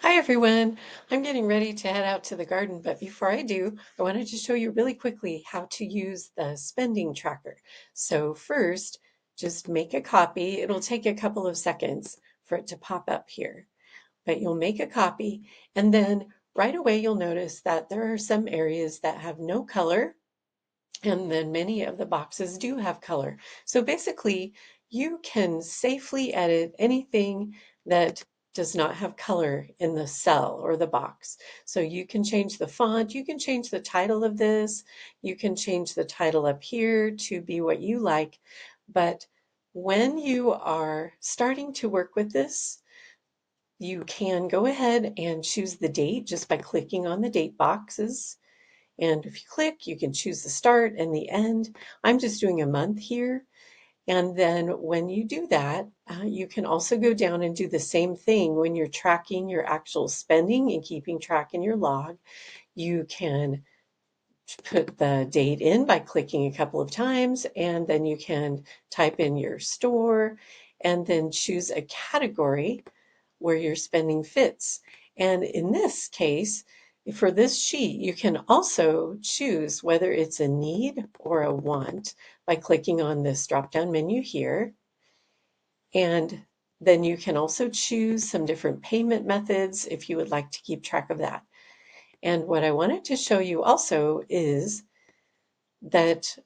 Hi everyone. I'm getting ready to head out to the garden, but before I do, I wanted to show you really quickly how to use the spending tracker. So first, just make a copy. It'll take a couple of seconds for it to pop up here, but you'll make a copy and then right away you'll notice that there are some areas that have no color and then many of the boxes do have color. So basically, you can safely edit anything that does not have color in the cell or the box. So you can change the font, you can change the title of this, you can change the title up here to be what you like. But when you are starting to work with this, you can go ahead and choose the date just by clicking on the date boxes. And if you click, you can choose the start and the end. I'm just doing a month here. And then when you do that, you can also go down and do the same thing when you're tracking your actual spending and keeping track in your log. You can put the date in by clicking a couple of times, and then you can type in your store and then choose a category where your spending fits. And in this case, for this sheet, you can also choose whether it's a need or a want by clicking on this drop-down menu here. And then you can also choose some different payment methods if you would like to keep track of that. And what I wanted to show you also is that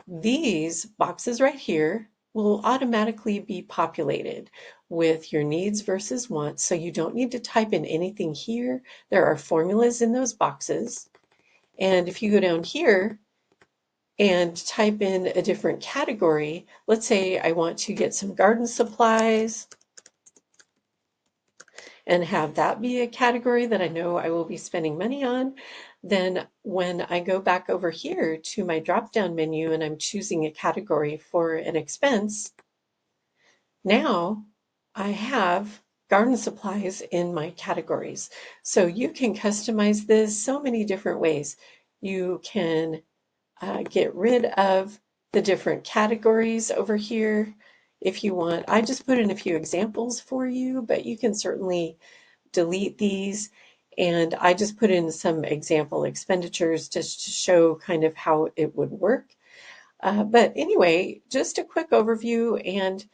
these boxes right here will automatically be populated with your needs versus wants, so you don't need to type in anything here. There are formulas in those boxes. And if you go down here and type in a different category, let's say I want to get some garden supplies and have that be a category that I know I will be spending money on, then when I go back over here to my drop-down menu and I'm choosing a category for an expense, now I have garden supplies in my categories. So you can customize this so many different ways. You can get rid of the different categories over here if you want. I just put in a few examples for you, but you can certainly delete these. And I just put in some example expenditures just to show kind of how it would work. But anyway, just a quick overview, and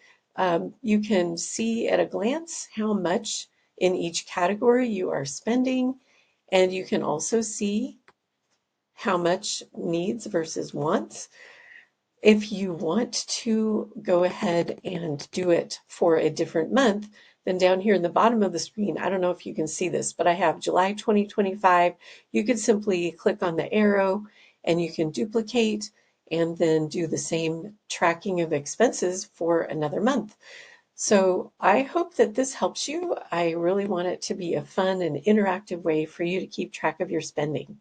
you can see at a glance how much in each category you are spending, and you can also see how much needs versus wants. If you want to go ahead and do it for a different month, then down here in the bottom of the screen, I don't know if you can see this, but I have July 2025. You could simply click on the arrow and you can duplicate and then do the same tracking of expenses for another month. So I hope that this helps you. I really want it to be a fun and interactive way for you to keep track of your spending.